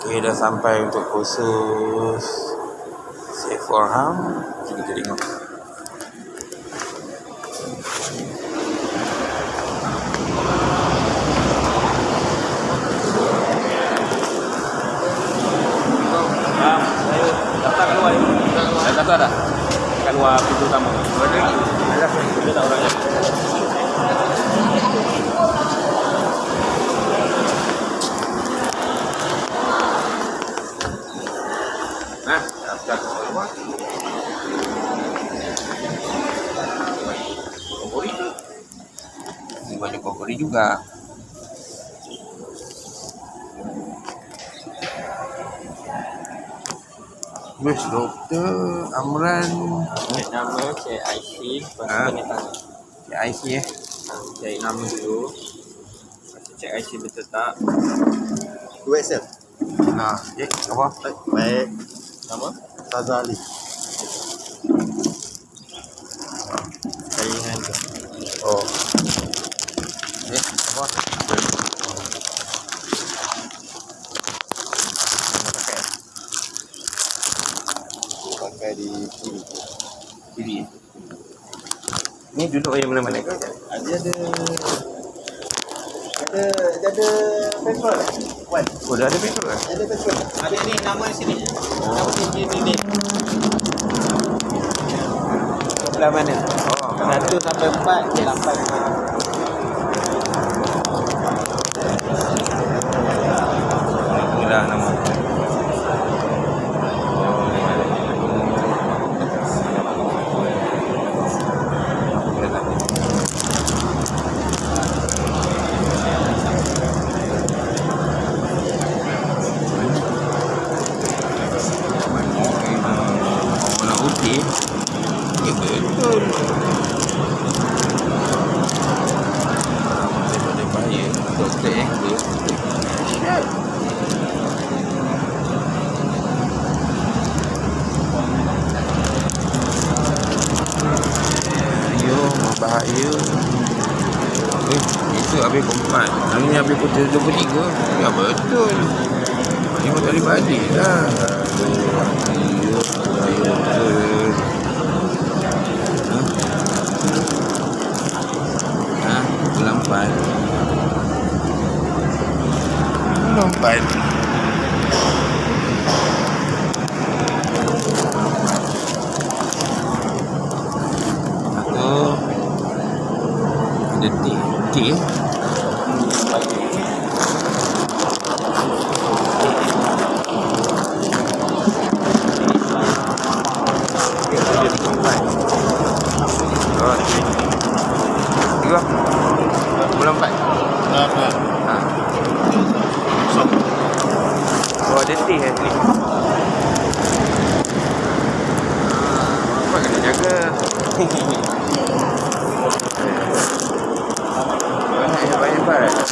Okay, dah sampai untuk kursus Safe for Harm. Kita tengok. Kata dah kat luar pintu utama. Ada tak orangnya? Daftar keluar. Kokori. Ini baju kokori juga. Wes Doktor Amran. Nama Cik Aisyah. Lepas tu tanya. Cik Aisyah Cari nama dulu. Cik Aisyah betul tak? 2XL. Nah, apa? Baik. Nama? Sazali. Saingan tu. Oh. Apa? Pakai di Kiri. Ni duduk yang mana-mana ke? Ada petrol. Wan. Oh, dah ada petrol ke? Ada petrol. Ada ni nama sini. Nama sini. Sebelah mana? Oh, 1 sampai 4 dia 8. inilah nama. Warna putih. Ya betul. Daripada bahaya doktor dia. Yo, bahaya. Itu habis keempat. Hari ni habis pukul 23. Ya betul. Ini pun tak boleh balik lah. Aduh, bahaya betul. Lambat. Atau ada T. Tiga. Bulan 4. Ha. Oh, ada teh ni. Bapak kena jaga. Banyak.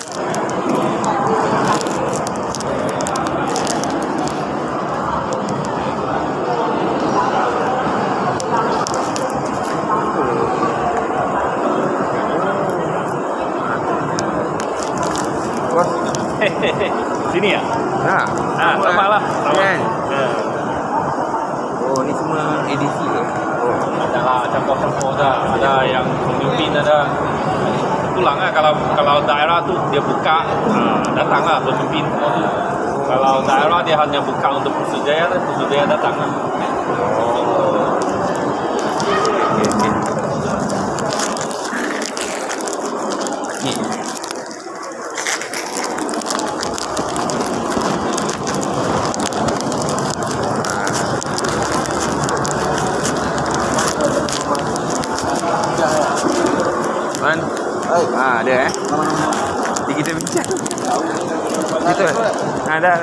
Sini ya? Sama lah. Kan? Oh, ni semua edisi ke? Oh. Ada lah campur-campur dah. Ada yang pemimpin ada. Tulang lah kalau daerah tu dia buka, datanglah pemimpin semua tu. Kalau daerah dia hanya buka untuk Pusujaya datang lah. Man? Ada Nanti kita bincang. Betul? Ada.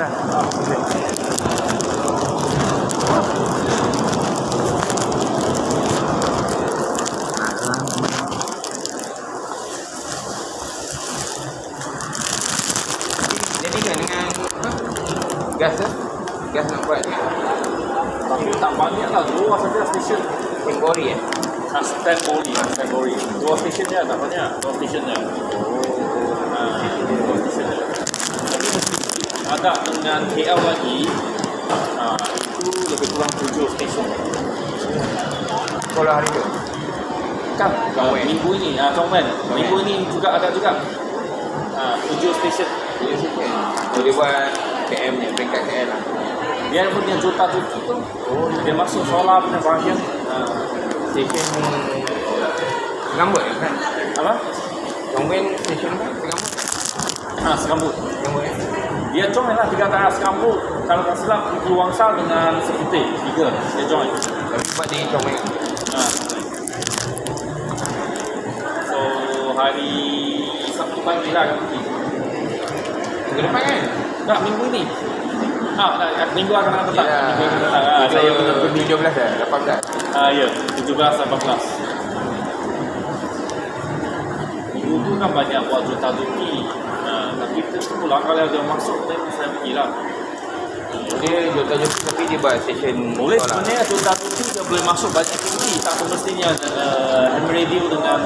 Jadi kan dengan gas tu? Gas nak buat ni? Tapi tak banyak lah. Dua saja stesen. Tempori Stanboli. Dua stesen dia tak banyak. Dua stesen dia. Dua stesen dia. Tapi mesti ada dengan KL lagi, itu lebih kurang 7 stesen. Kalau hari tu. Kan minggu ini, Chongwen. Minggu ini juga ada juga 7 stesen. Oh, dia buat KM ni, peringkat KL lah. Dia punya juta cuti tu, dia masuk solar punya bahagian. Stesen Segambut kan? Apa? Chongwen stesen kan? Segambut. Segambut. Segambut kan? Dia join lah 3 daerah Segambut. Kalau tak silap di Wangsa dengan Sekuteh, 3 dia join. Tapi sebab di Chongwen. So hari Sabtu pagi lah kan pergi. Minggu depan kan? Tak, minggu ni. Minggu akan datang. Ya. Minggu akan datang. Saya betul-betul 17 dah, 18. ya, 17 18. Minggu tu kan banyak buat juta duki. Tapi terpulang kalau dia masuk, saya pergilah. Dia juta-juta tapi dia buat stesen Boleh solar. sebenarnya juta duki dia boleh masuk banyak tinggi. Tak semestinya ham radio dengan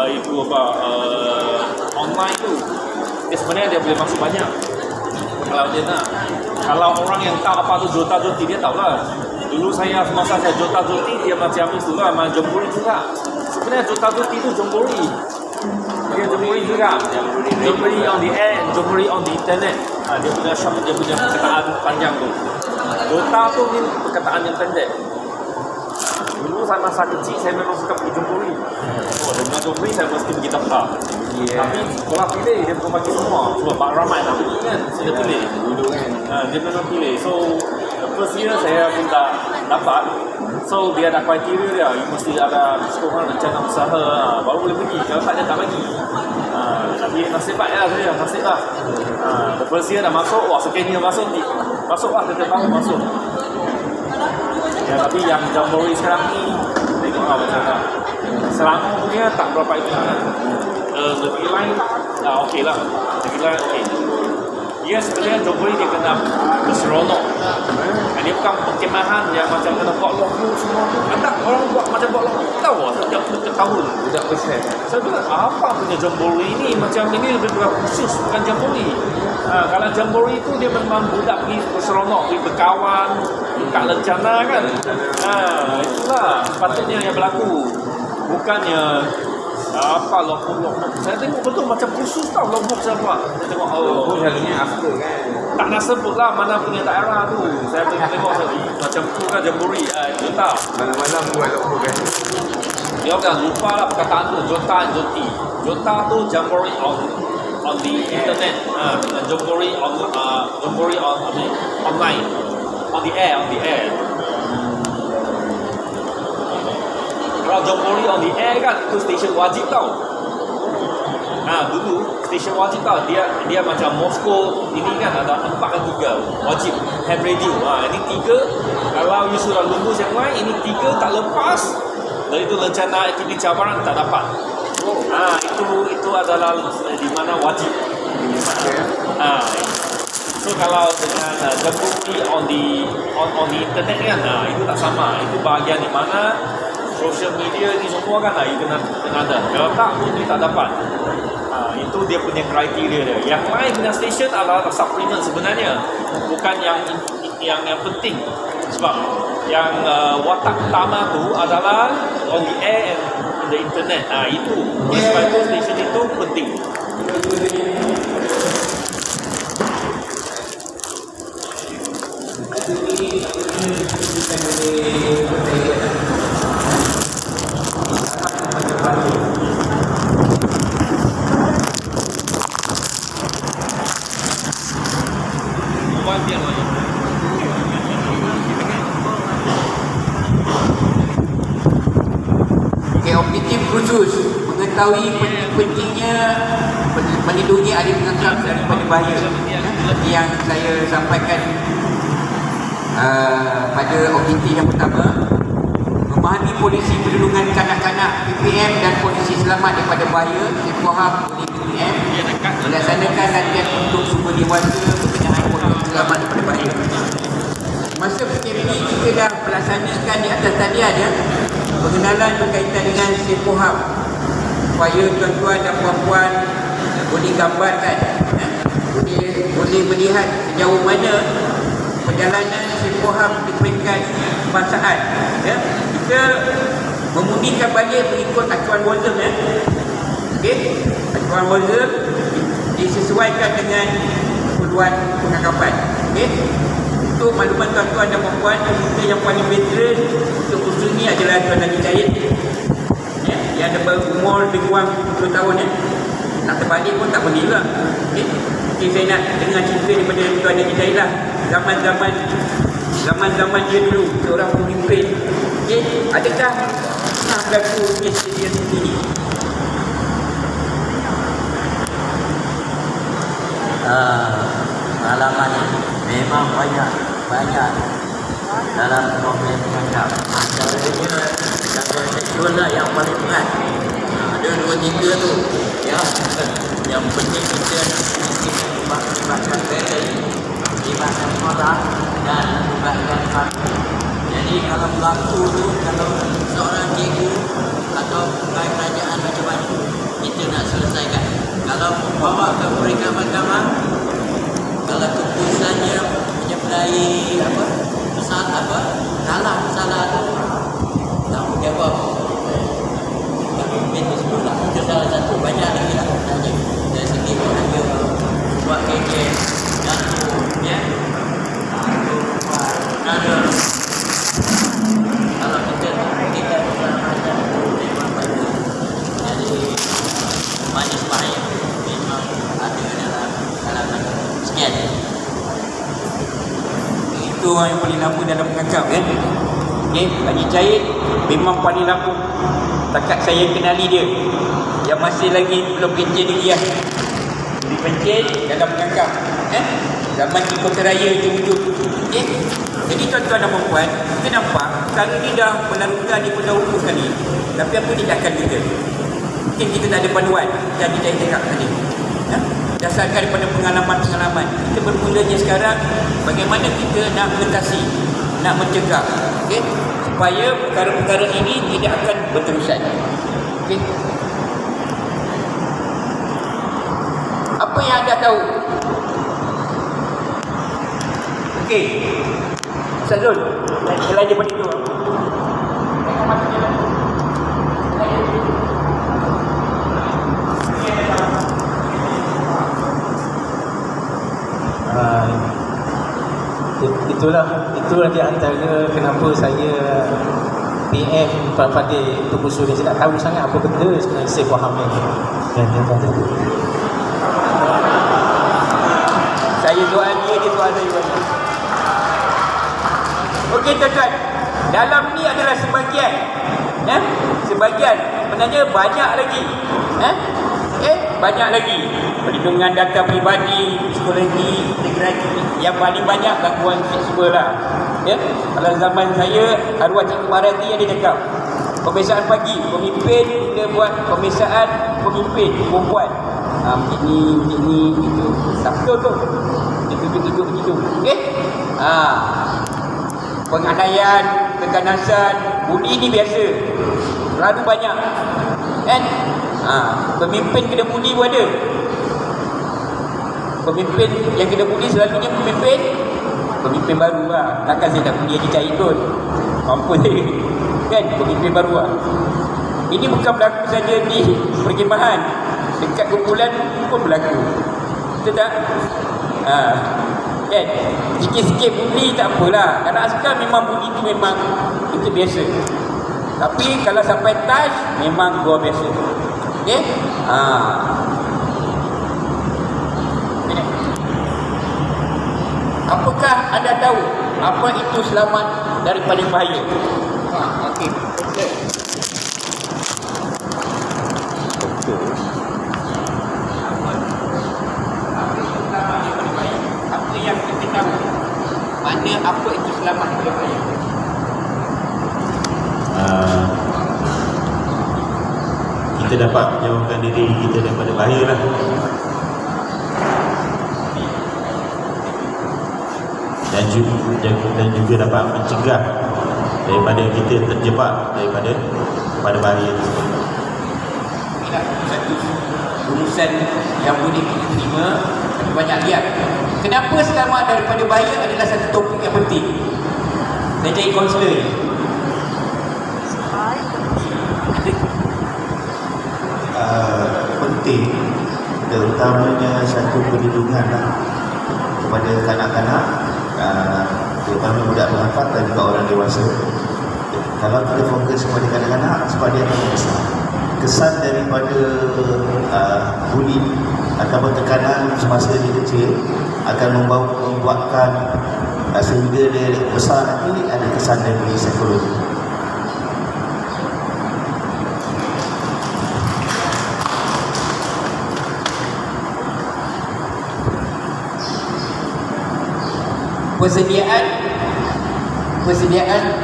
itu apa online tu. Dia sebenarnya dia boleh masuk banyak. Kalau dia nak. Kalau orang yang tahu apa tu juta duki dia tahu lah. Dulu saya semasa saya juta duki dia macam itu lah, macam jemburi juga. Sebenarnya juta duki itu jemburi. Dia jemburi juga. Jemburi on the air, jemburi on the internet. Dia punya shop, dia punya perkataan panjang tu. Jota tu ni perkataan yang pendek. Dulu saya masa kecil saya memang suka pergi jemburi. Dengan jemburi saya mesti pergi daftar. Tapi sekolah pilih, dia bukan bagi semua. Sebab Pak Ramai nak pergi kan, saya pilih. Dulu kan. Dia memang pilih. So, the first year saya pun tak dapat. So, dia ada kriteria dia. You mesti ada sekolah rencana usaha. Baru boleh pergi. Kalau tak, dia tak bagi. Tapi nasib baik lah saya. Nasib lah. The first year dah masuk. Wah, second year masuk. Masuk lah. Setiap tahun masuk. Ya, tapi yang Jamboree sekarang ni, tengoklah macam mana. Selangor punya tak berapa itu. Negeri lain, okey lah. Negeri lain okey. Dia sebenarnya Jamboree dia kena berseronok. Dia bukan perkemahan yang macam kena buat logo semua. Ada orang buat macam buat logo. Tahu setiap tahun. Budak besar. Saya bilang, apa punya Jamboree ni? Macam ini lebih khusus, bukan Jamboree. Kalau Jamboree itu dia memang budak pergi berseronok, pergi berkawan, buka lencana kan. Itulah sepatutnya yang berlaku. Bukannya apa lombok-lombok. Saya tengok betul macam khusus tau lombok saya buat. Saya tengok Selalunya after kan. tak nak sebut lah mana punya daerah tu. Saya tengok macam tu kan Jamboree. Jota. Malam-malam buat lombok kan. Dia kan lupa lah perkataan tu. Jota and Joti. Jota tu Jamboree on the internet. Jamboree on online. On the air. Kalau Jamboree on the air kan itu stesen wajib tau. Dulu stesen wajib tau. Dia macam Moskow ini kan ada 4 dan 3 wajib ham radio. Ini 3. Kalau you sudah lulus yang lain, ini 3 tak lepas. Dan itu rencana aktiviti cabaran tak dapat. Itu adalah di mana wajib. So kalau dengan Jamboree on the internet kan, itu tak sama. Itu bahagian di mana social media ni semua kan you kena ada. Kalau tak pun dia tak dapat. Itu dia punya kriteria dia. Yang lain punya station adalah supplement sebenarnya. Bukan yang penting. Sebab yang watak utama tu adalah on the air and the internet. Itu. Sebab itu station itu penting. Objektif khusus mengetahui pentingnya melindungi ahli penangkap daripada bahaya yang saya sampaikan pada objektif yang pertama, memahami polisi perlindungan kanak-kanak PPM dan polisi selamat daripada bahaya Sekolah oleh PPM, melaksanakan latihan untuk sumber dewasa berkenaan polisi selamat daripada bahaya. Masa PPM ini kita dah melaksanakan di atas tadi ada pengenalan berkaitan dengan Sekolah supaya tuan-tuan dan puan-puan boleh gambarkan, boleh boleh melihat sejauh mana perjalanan Sekoham di peringkat kebangsaan. Ya, kita memudikan balik mengikut acuan Wazir, ya. Okey, acuan Wazir disesuaikan dengan keperluan pengangkapan. Okey, untuk makluman tuan-tuan dan puan-puan, kita yang paling veteran untuk usul ni adalah Tuan Haji Syahid, ya, yang ada berumur lebih kurang 70 tahun, ya. Nak terbalik pun tak boleh lah. Okey, mungkin saya nak dengar cerita daripada Tuan Haji Syahid lah, zaman-zaman dia dulu seorang pemimpin. Okey, adakah pernah berlaku insiden ini? Pengalaman memang banyak dalam problem menganggap. Antaranya gangguan seksual lah yang paling berat. Ada 2-3 tu, ya. Yang penting kita nak libatkan parent, libatkan sekolah dan libatkan satu. Jadi kalau berlaku tu, kalau seorang cikgu atau pegawai kerajaan macam mana, kita nak selesaikan. Kalau bawa ke peringkat mahkamah, kalau keputusannya menyertai salah tu, tanggungjawab pemimpin tersebut lah. Itu salah satu, banyak lagi lah sebenarnya. Dari segi pekerja buat kerja dan ya, kalau kita macam memang banyak. Jadi manis pahit memang ada dalam kalangan sekian. Itu orang yang paling lama dalam mengangkap, ya. Okay, Haji Syahid memang paling lama. Takat saya kenali dia, yang masih lagi belum pencen lagi, ya. Dipencen dalam mengangkap, zaman di Kota Raya hujung-hujung. Okay. Jadi tuan-tuan dan puan-puan, kita nampak sekarang ni dah melalukan di pendahulu sekali, tapi apa tindakan kita? Mungkin kita tak ada panduan, jadi saya cakap tadi, ya? Dasarkan daripada pengalaman-pengalaman kita, bermulanya sekarang bagaimana kita nak mengatasi, nak mencegah, okay? Supaya perkara-perkara ini tidak akan berterusan. Okay? Apa yang anda tahu? Okey, Ustaz Zul, selain daripada itu, itulah di antara kenapa saya PM Tuan Fadil untuk usul ni. Saya tak tahu sangat apa benda sebenarnya Sekoham ni. saya soal dia soal saya. Okey tuan-tuan, dalam ni adalah sebahagian, sebahagian, sebenarnya banyak lagi, banyak lagi. Perlindungan data peribadi, psikologi, integrasi, yang paling banyak gangguan seksual lah, ya. Kalau zaman saya, arwah Cikgu Marati yang dia cakap, pemeriksaan pagi, pemimpin dia buat pemeriksaan pemimpin perempuan, begini gitu, tak betul tu, dia tunjuk begitu, okey. Penganiayaan, keganasan, buli ni biasa, terlalu banyak, kan? Pemimpin kena buli pun ada. Pemimpin yang kena buli selalunya pemimpin baru lah. Takkan saya tak buli Haji Syahid pun, mampu saya, kan? Pemimpin baru lah. Ini bukan berlaku saja di perkhidmatan, dekat kumpulan pun berlaku, betul tak? Kan? Sikit-sikit buli tak apalah. Anak askar memang buli tu memang itu biasa. Tapi kalau sampai touch, memang luar biasa. Okey? Apakah anda tahu apa itu selamat daripada bahaya? Okey. Apa yang kita tahu? Mana apa itu selamat daripada bahaya? Kita dapat menjauhkan diri kita daripada bahaya lah. Dan juga dapat mencegah daripada kita terjebak daripada bahaya tersebut. Satu rumusan yang boleh kita terima, tapi banyak lihat. Kenapa selamat daripada bahaya adalah satu topik yang penting. Saya jadi kaunselor ni. Penting, terutamanya satu perlindungan kepada kanak-kanak, terutama budak berhafal dan juga orang dewasa. Kalau kita fokus kepada kanak-kanak, sebab dia akan besar. Kesan daripada buli ataupun tekanan semasa dia kecil akan membuatkan sehingga dia besar nanti ada kesan dari psikologi.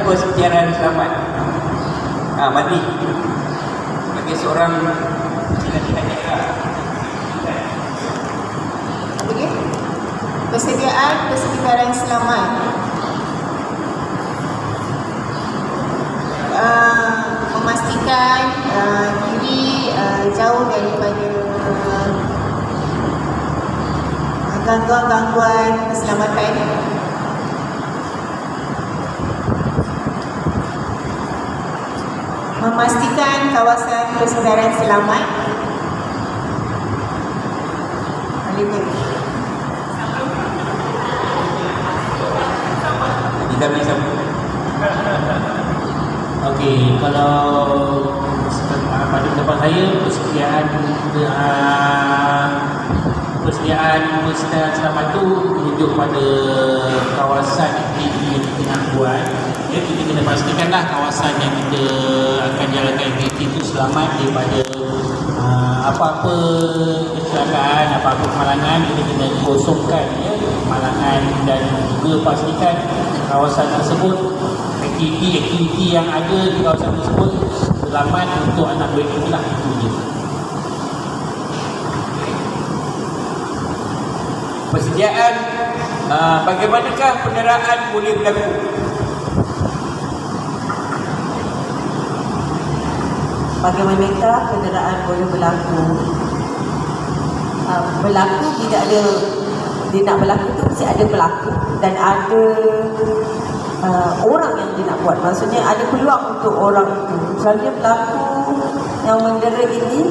Persediaan selamat. Mandi bagi seorang persediaan selamat. Memastikan diri jauh daripada gangguan-gangguan keselamatan. Memastikan kawasan persediaan selamat. Okey, kalau pada pendapat saya persediaan selamat tu menunjuk pada kawasan aktiviti yang kita nak buat. Ya, kita kena pastikanlah kawasan yang kita akan jalankan aktiviti itu selamat daripada apa-apa kecelakaan, apa-apa kemalangan. Kita kena kosongkan ya, kemalangan, dan juga pastikan kawasan tersebut, aktiviti yang ada di kawasan tersebut selamat untuk anak berikulah. Itu je. Persediaan, bagaimanakah penderaan boleh berlaku? Bagaimanakah kenderaan boleh berlaku? Berlaku tidak ada, dia nak berlaku tu mesti ada pelaku dan ada orang yang dia nak buat. Maksudnya ada peluang untuk orang itu. Misalnya pelaku yang mendera ini,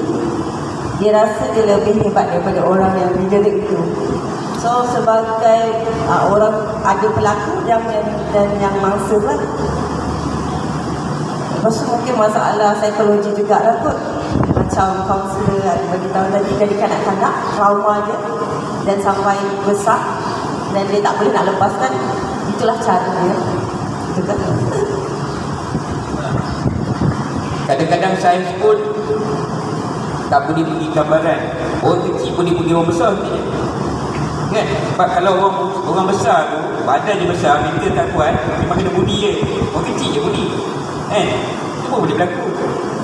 dia rasa dia lebih hebat daripada orang yang mendera itu. So sebagai orang, ada pelaku dan yang mangsa lah. Lepas tu mungkin masalah psikologi juga lah kot. Macam kaunselor ada bagi tahu tadi, dari kanak-kanak trauma dia dan sampai besar dan dia tak boleh nak lepaskan. Itulah cara dia. Betul tak? Kadang-kadang sains pun tak boleh beri gambaran. Orang kecil boleh beri orang besar kan? Sebab kalau orang besar tu badan dia besar, mental tak kuat, memang kena buli je. Orang kecil je buli kan? Itu pun boleh berlaku.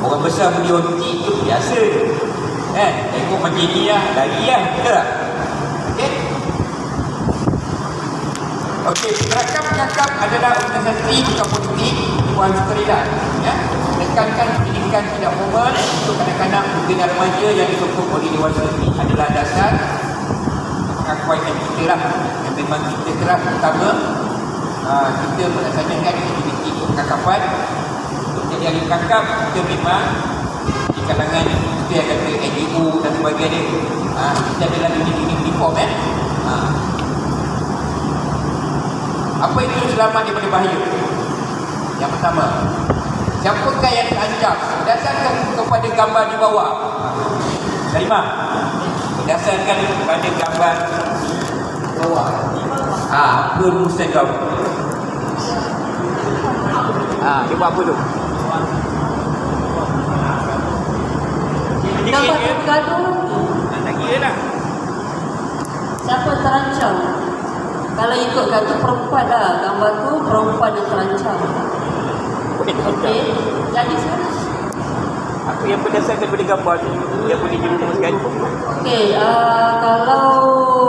Orang besar buli orang kecil tu biasa kan? Tengok macam ni lah, lari lah, betul tak? Okey, gerakan penyakap adalah organisasi bukan politik, bukan sukarela. Ya? Menekankan pendidikan tidak formal untuk kanak-kanak muda dan remaja yang disokong oleh dewasa ini adalah dasar pengakuan kita lah, yang memang kita keras. Pertama, kita melaksanakan aktiviti kekakapan. Untuk jadi ahli kakap, kita memang di kalangan kita yang kata NGO dan sebagainya, kita adalah uniform Apa itu selamat daripada bahaya? Yang pertama, siapakah yang terancam? Berdasarkan kepada gambar di bawah. Kalimah, berdasarkan kepada gambar di bawah. Apa rumusan kau? Dia buat apa tu? Dapat bergaduh. Tak kira lah. Siapa terancam? Kalau ikutkan tu perempuan lah. Gambar tu perempuan yang terancam. Okey. Jadi sekarang Apa yang berdasarkan pada gambar tu yang boleh dirumuskan? okey, kalau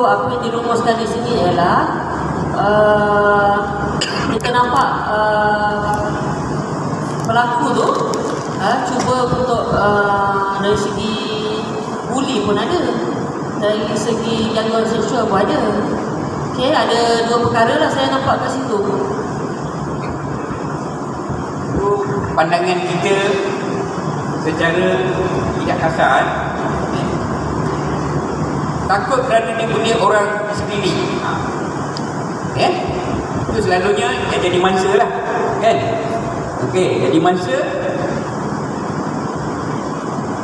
apa yang dirumuskan di sini ialah kita nampak pelaku tu cuba untuk dari segi buli pun ada, dari segi gangguan seksual pun ada. Okey, ada 2 perkara lah saya nampak kat situ. Itu pandangan kita secara tidak kasar. Takut kerana dibuli orang sekeliling. Itu selalunya yang jadi mangsa lah, kan? Okey, jadi mangsa.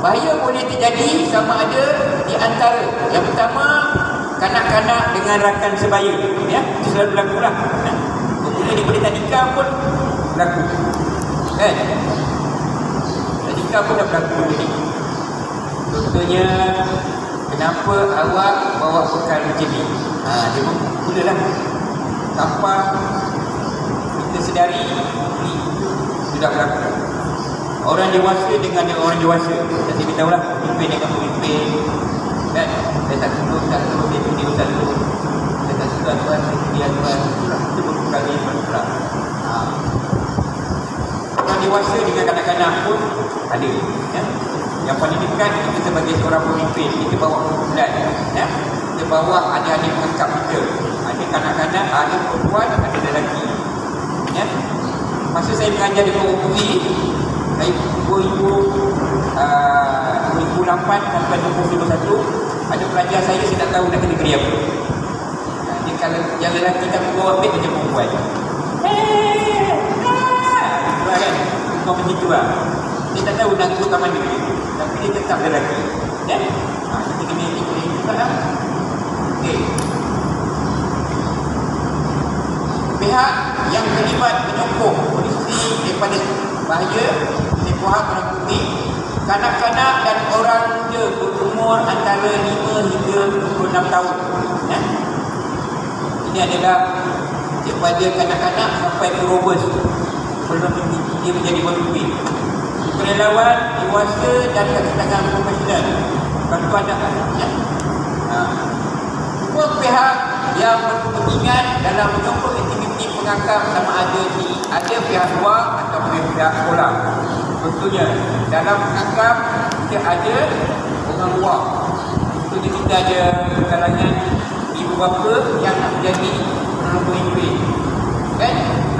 Bahaya boleh terjadi sama ada di antara yang pertama, kanak-kanak dengan rakan sebaya, ya, itu selalu berlaku lah. Bila daripada tadika pun berlaku, kan? Tadika pun dah berlaku. Jadi contohnya, kenapa awak bawa bekal macam ni? Dia pun mulalah tanpa kita sedari sudah berlaku. Orang dewasa dengan orang dewasa, saya beritahu lah, pemimpin dengan pemimpin, kan? Saya tak suka dia punya ustaz tu, saya tak suka tuan, dia tuan, itulah, itu berperkara yang berperang. Orang dewasa dengan kanak-kanak pun ada, ya? Yang paling dekat kita sebagai seorang pemimpin, kita bawa kumpulan, ya? Kita bawa adik-adik pengangkap kita, ada kanak-kanak, ada perempuan, ada lelaki, ya? Masa saya mengajar di Purwokerti, dari 2008 sampai 2021, ada pelajar saya tak tahu nak kena kerja apa. Dia kalau yang lelaki tak bawa beg macam perempuan. Itulah kan, kau macam tu lah. Dia tak tahu nak turun kat mana, tapi dia tetap lelaki, ya? Kita kena ikut juga lah. Okey. Pihak yang terlibat menyokong polisi daripada bahaya, sepuhan orang putih, kanak-kanak dan orang muda berumur antara 5 hingga 26 tahun, ya? Ini adalah daripada kanak-kanak sampai ke robus sebelum dia menjadi pemimpin. Sukarelawan, dewasa dan kaki-tangan profesional, bantuan dan ya? Semua pihak yang berkepentingan dalam menyokong aktiviti pengangkap sama ada pihak luar atau pihak sekolah. Contohnya dalam pengangkap kita ada orang luar. Contohnya kita ada kalangan ibu bapa yang nak menjadi penolong pemimpin, kan?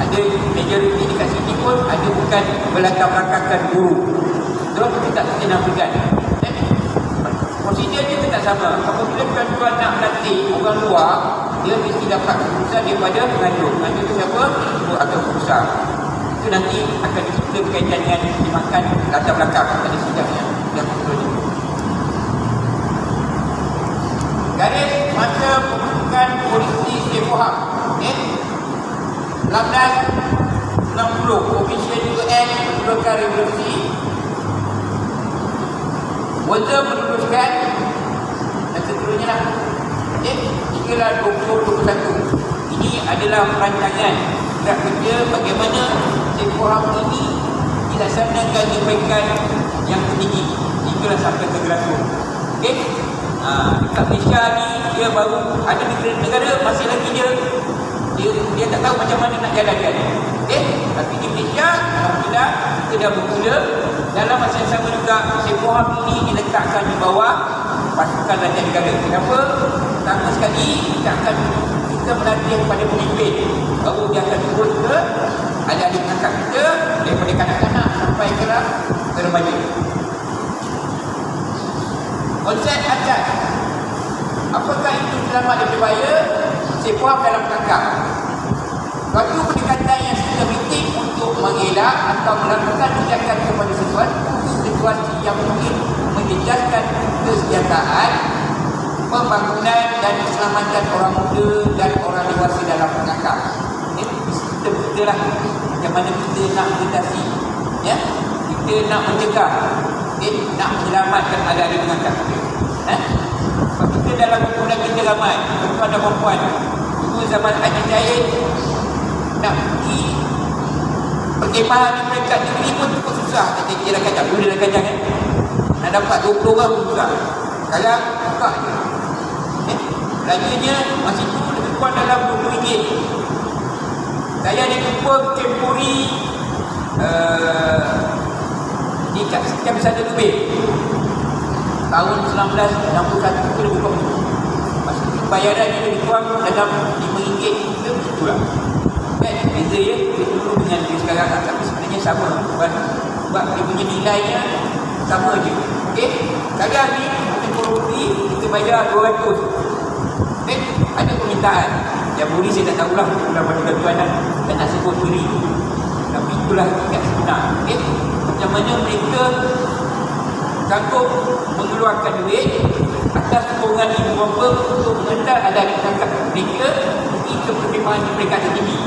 Ada majoriti dekat sini pun ada bukan berlatar belakangkan guru. Betul? Kita nak pegang. Prosedur dia tetap sama. Apabila tuan-tuan nak melatih orang luar, dia mesti dapat keputusan daripada pengatur. Pengatur itu siapa? Ibu atau pengusaha. Itu nanti akan kita berkaitan dengan dimakan latar belakang pada sidangnya yang prosedur. Garis masa pembentukan polisi Sepuham, 1960, Komisen UN Menurunkan Revolusi Walter meneruskan dan seterusnya lah, hinggalah 2021. Ini adalah perancangan gerak kerja bagaimana Sepuham ini dilaksanakan di peringkat yang tertinggi hinggalah sampai ke grassroots. Okey, dekat Malaysia ni dia baru ada negara masih lagi dia tak tahu macam mana nak jalankan. Okey, tapi di Malaysia alhamdulillah kita dah bermula. Dalam masa yang sama juga Sepuham ini diletakkan di bawah pasukan Raja Negara. Kenapa? Pertama sekali kita melatih kepada pemimpin, baru dia akan turun ke adik-adik pengangkat kita daripada kanak-kanak sampai ke remaja. Konsep adat, apakah itu selamat daripada bahaya? Sepuham dalam pengangkat, suatu pendekatan yang sistematik untuk mengelak atau melakukan tindakan kepada sesuatu situasi yang mungkin menjejaskan kesejahteraan, pembangunan dan keselamatan orang muda dan orang dewasa dalam pengangkat. Ini sistem kita lah, macam mana kita nak mengatasi, ya? Kita nak mencegah, nak menyelamatkan adik-adik pengangkat. Sebab kita dalam kumpulan kita ramai perempuan dan perempuan. Dulu zaman Haji Zahid nak pergi perkemahan di peringkat negeri pun cukup susah. Kita dalam kacang, dulu dalam kacang kan, nak dapat 20 orang pun susah. Sekarang buka je, belanjanya masih tu lebih kurang dalam RM20. Saya ada jumpa Kempuri di Sekian Besar Lebih. tahun 1961 itu lebih kurang. Masa itu bayaran dia lebih kurang dalam RM5 ke itulah. Kan beza ya dulu dengan dia sekarang, tapi sebenarnya sama. Sebab dia punya nilainya sama je. Okey, sekarang ni kita korupsi kita bayar 200. Okey, ada permintaan. Yang buri saya tak tahulah, itulah pada tuan dan nak sebut beri. Tapi itulah tingkat sebenar. Okey, macam mana mereka sanggup mengeluarkan duit atas sokongan ibu bapa untuk mengendal anak tangkap mereka pergi ke perkhidmatan mereka tertinggi.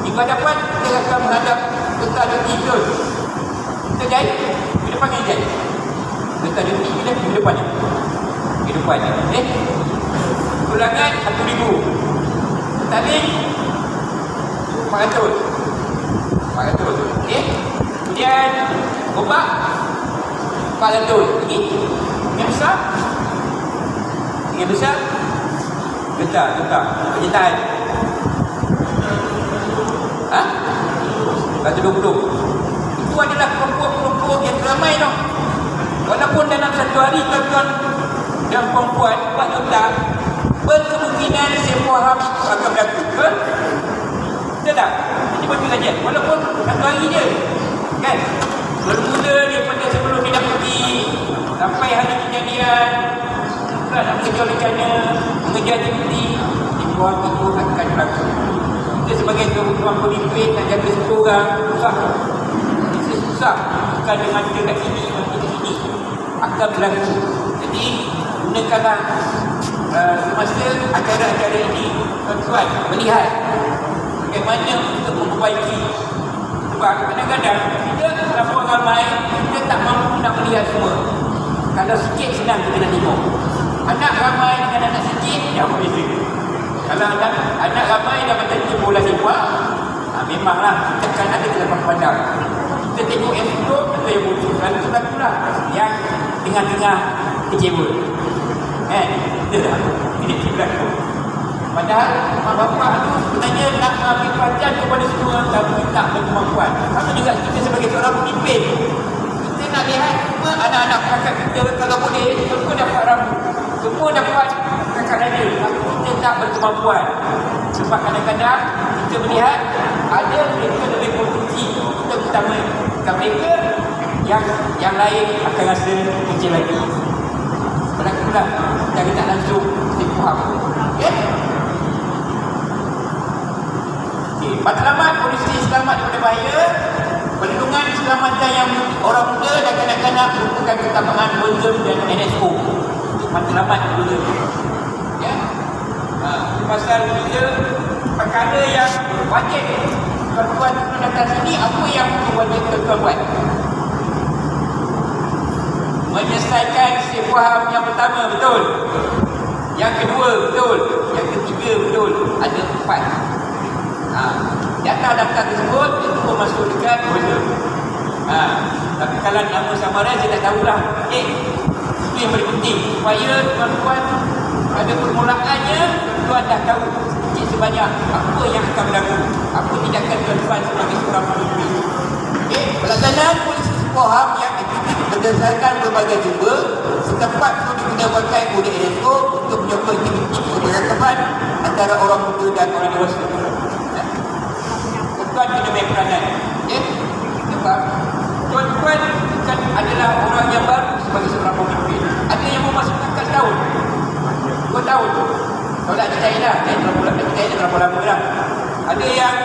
Di hadapan kita akan menghadap Ketua Deputi tu. Kita jahit, ke depannya jahit. Ketua Deputi bila ke depannya. Ke depannya. Pulangan RM1,000. Talik RM400. Okey. Kemudian obat RM400. Yang besar? Yang besar? Getah. Penyitaan. Ha? RM120. Itu adalah kelompok-kelompok yang ramai tau. Walaupun dalam satu hari tuan-tuan dan perempuan buat nota, berkemungkinan sebuah ham itu akan berlaku. Betul tak? Ini bagi saja. Walaupun satu hari je. Kan? Bermula daripada sebelum dia dah pergi sampai hari kejadian, nak mengejar rencana, mengejar aktiviti, sebuah itu akan berlaku. Kita sebagai kebutuhan pemimpin nak jaga satu orang susah. Bukan dengan kita kat sini, kita sini akan berlaku. Jadi gunakanlah semasa acara-acara ini tuan-tuan melihat bagaimana untuk memperbaiki. Sebab kadang-kadang kita terlalu ramai, kita tak mampu nak melihat semua. Kalau sikit senang kita nak tengok. Anak ramai dengan anak sikit, yang berbeza. Kalau anak ramai dah macam tu bola sepak, memanglah kita kan ada kelebihan pandang. Kita tengok yang buruk atau yang buruk. Lalu selakulah yang tengah-tengah kecewa. Betul tak? Ini berlaku. Padahal mak bapak tu sebenarnya nak ambil perhatian kepada semua, tapi tak berkemampuan. Sama juga kita sebagai seorang pemimpin, kita nak lihat semua anak-anak kakak kita kalau boleh semua dapat rambut, semua dapat kakak raya, tapi kita tak berkemampuan. Sebab kadang-kadang kita melihat ada mereka lebih berfungsi, kita utama mereka, yang lain akan rasa kecil lagi. Berlakulah kita tak langsung dipaham. Matlamat polisi selamat daripada bahaya, perlindungan keselamatan yang orang muda dan kanak-kanak merupakan keutamaan Bonzem dan NSO. Itu matlamat dulu. Ya. Pasal bila perkara yang wajib tuan-tuan datang sini, apa yang wajib tuan-tuan buat? Menyelesaikan sebuah yang pertama, betul. Yang kedua, betul. Yang ketiga, betul. Ada 4. Data-data tersebut itu masuk dekat Bonzem. Tapi kalau nama samaran saya tak tahulah. Itu yang paling penting supaya tuan-tuan pada permulaannya tuan dah tahu sedikit sebanyak apa yang akan berlaku, apa tindakan tuan-tuan sebagai seorang pemimpin. Pelaksanaan polisi sebuah ham yang efektif berdasarkan berbagai sumber setempat perlu digunakan oleh NSO untuk menyokong aktiviti keberagaman antara orang muda dan orang dewasa. Tuan kena main peranan. Sebab tuan-tuan bukan adalah orang yang baru sebagai seorang pemimpin. Ada yang masuk angkat setahun, 2 tahun. Kalau tak percaya dah, saya terlalu lama dah. Ada yang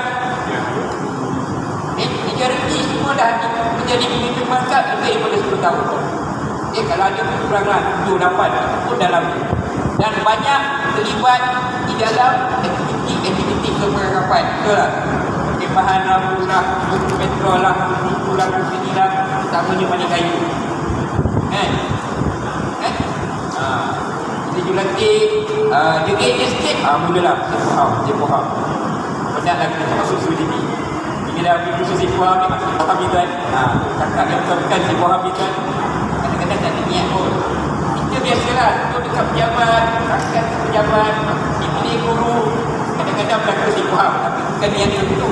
negara ini semua dah menjadi pemimpin pangkat lebih daripada 10 tahun. Kalau ada kekurangan 7, 8 pun dalam. Dan banyak terlibat di dalam aktiviti keperangkapan. Betul tak? Bahan lampu lah, petrol lah, itu lah, sini lah, utamanya mandi kayu. Kita julantik, dia sikit, mulalah, saya faham. Banyak lagi masuk sini. Bila dah pergi khusus saya faham, dia masuk faham ni kan. Kakak yang bukan saya faham ni kan. Kadang-kadang tak ada niat pun. Kita biasalah, kita dekat pejabat, rakyat pejabat, dipilih guru, kadang-kadang berlaku saya faham, tapi bukan yang itu.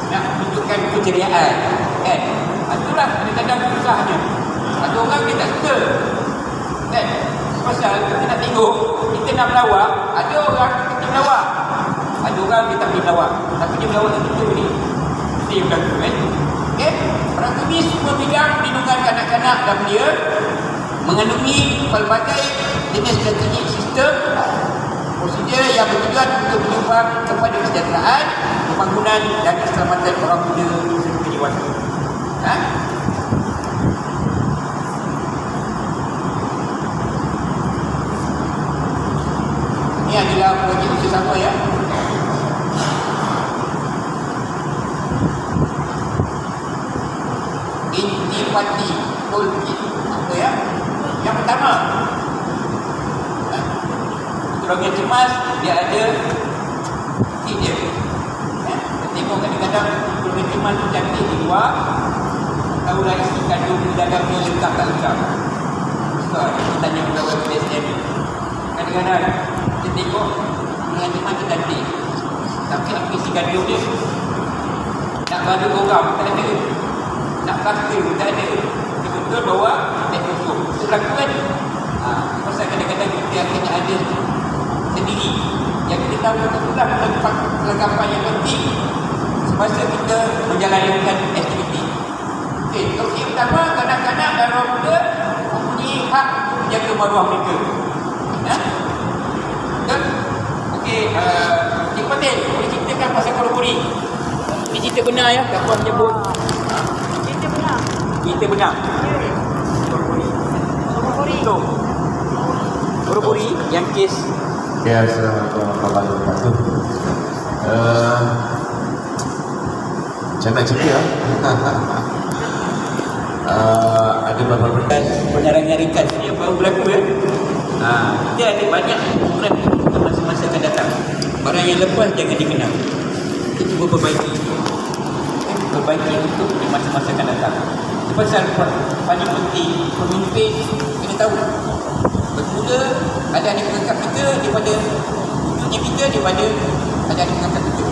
Nak menunjukkan keceriaan, kan? Itulah kadang-kadang susahnya. ada orang dia tak suka. Kan? Pasal kita nak tengok, kita nak melawak, ada orang kita melawak. Ada orang dia tak boleh melawak, tapi dia melawak betul ni. Mesti berlaku kan? Okay? Perangko ni semua bidang perlindungan kanak-kanak dan belia mengandungi pelbagai jenis strategik sistem prosedur yang bertujuan untuk menyumbang kepada kesejahteraan, pembangunan dan keselamatan orang muda serta dewasa. Ini adalah projek usaha sama ya. Intipati Toolkit. Apa ya? Yang pertama, untuk orang yang cemas, dia ada tip dia. Tengok kadang-kadang orang yang cemas tu cantik di luar, tahulah isi kandung di dalamnya lengkap tak lengkap. So, kita tanya pegawai PSM. Kadang-kadang kita tengok orang yang cemas tu cantik, tapi apa isi kandung dia? Nak badu orang tak ada, nak plaster tak ada. Dia betul bahawa dia kosong. Itu berlaku kan? Pasal kadang-kadang kita akan ada sendiri yang kita tahu itulah kelengkapan yang penting semasa kita menjalankan aktiviti. Okey, yang pertama, kanak-kanak dan orang muda mempunyai hak untuk menjaga maruah mereka. Betul? Okey, Cik Patel boleh ceritakan pasal korupori. Ini cerita benar ya, tak puan menyebut. Cerita benar. Cerita benar. Korupori yang kes. Ya, Assalamualaikum warahmatullahi wabarakatuh. Macam nak cerita ada beberapa penerangan ringkas yang baru berlaku ya. Kita ada banyak ukuran untuk masa-masa akan datang. Barang yang lepas jangan dikenal. Kita cuba perbaiki untuk di masa-masa akan datang. Itu pasal paling penting pemimpin kena tahu bermula ada adik pengangkat kita daripada wujudnya kita daripada ada adik pengangkat kita.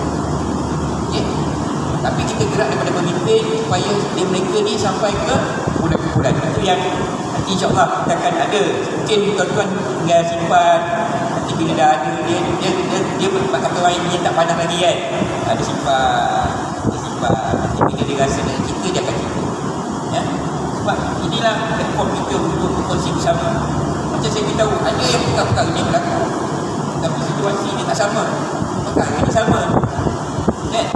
Okay? Tapi kita gerak daripada pemimpin supaya mereka ni sampai ke bulan-bulan. Itu yang nanti insyaAllah kita akan ada. Mungkin tuan-tuan tinggal simpan. Nanti bila dah ada dia kata orang yang tak pandang lagi kan. Dia simpan. Nanti bila dia rasa nak cerita dia akan cerita. Ya? Sebab inilah platform kita untuk berkongsi bersama. Macam saya beritahu, ada yang perkara-perkara ni berlaku, tapi situasi ni tak sama. Perkara ni sama. Kan?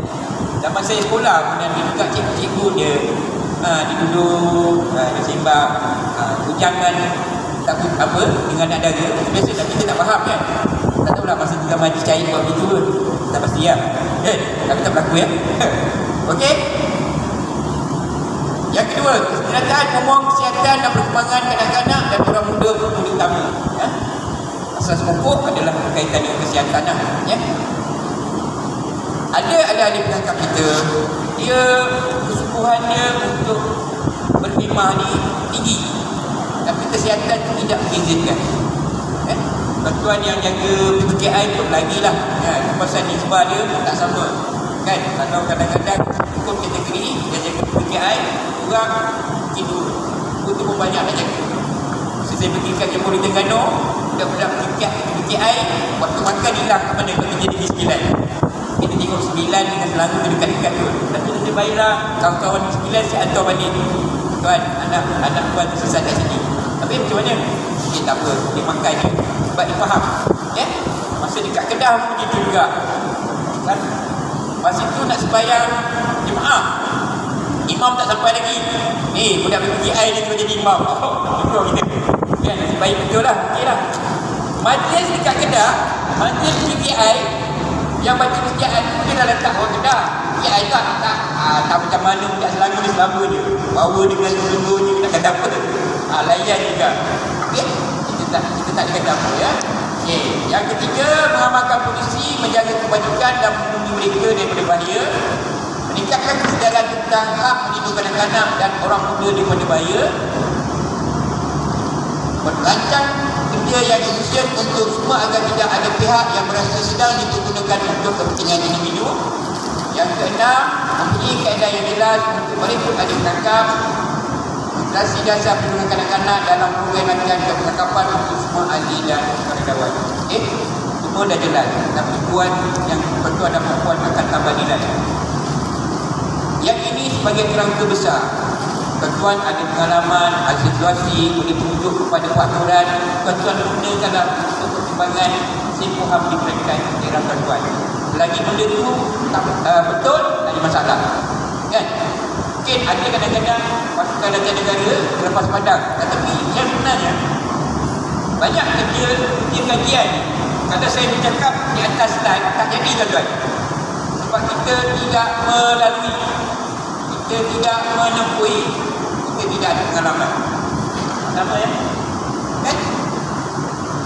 Zaman saya sekolah pun ada juga cikgu dia duduk, dia sembang, ujangan tak apa dengan nak dara. Biasa tapi kita tak faham kan. Tak tahulah masa kita majlis cair buat begitu pun. Tak pasti lah. Tapi tak berlaku ya. Okey. Yang kedua, kesejahteraan memang kesihatan dan perkembangan kanak-kanak dan orang muda terutama. Ya? Asas pokok adalah berkaitan dengan kesihatan. Ya? Ada ahli pengangkat kita, dia kesungguhannya untuk berkhidmat ni tinggi, tapi kesihatan tidak mengizinkan. Tuan yang jaga PPKI pun lagilah. Pasal nisbah dia tak sama. Kan? Kalau kadang-kadang hukum kategori dia jaga PPKI, orang mungkin itu pun banyak nak jaga. Masa saya pergi kat Jepun di Terengganu, budak-budak PPKI waktu makan hilang ke mana kalau jadi di 9. Kita tengok 9 dengan selalu dekat-dekat tu. Tapi saya baiklah kawan-kawan di 9 saya hantar balik. Tuan, anak tuan tersesat kat sini. Tapi macam mana? Dia tak apa, dia makan je. Sebab dia faham. Ya? Masa dekat Kedah pun begitu juga. Kan? Masa tu nak sembahyang jemaah, imam tak sampai lagi. Budak PPKI dia terus jadi imam. Betul kita. Kan? Nasib baik betul lah. Okey lah. Majlis dekat Kedah, majlis PPKI yang baca PPKI tu dia dah letak orang Kedah. PPKI tu tak macam mana budak Selangor ni selama je. Bawa dengan dulu-dulu je nak kata apa. Layan juga. Okey. Kita tak kata apa ya. Okey. Yang ketiga, mengamalkan polisi menjaga kebajikan dan melindungi mereka daripada bahaya. Meningkatkan kesedaran tentang hak melindungi kanak-kanak dan orang muda daripada bahaya. Merancang kerja yang efisien untuk semua agar tidak ada pihak yang merasa sedang dipergunakan untuk kepentingan individu. Yang keenam, mempunyai kaedah yang jelas untuk mereka ada menangkap. Fondasi Dasar Perlindungan Kanak-Kanak dalam program latihan dan percakapan untuk semua ahli dan karyawan. Okey, semua dah jelas. Tapi puan yang pertuan dan perempuan akan tambah nilai. Yang ini sebagai kerangka besar. Tuan ada pengalaman, ada situasi, boleh tunjuk kepada faktoran. Tuan gunakanlah untuk pertimbangan simpuham di peringkat daerah tuan. Lagi benda tu betul, tak ada masalah. Kan? Mungkin ada kadang-kadang pasukan latihan negara lepas padang. Tetapi yang sebenarnya banyak kerja kajian. Kalau saya bercakap di atas slide, tak jadi tuan-tuan. Sebab kita tidak melalui, kita tidak menempuhi, kita tidak ada pengalaman. Sama ya? Kan?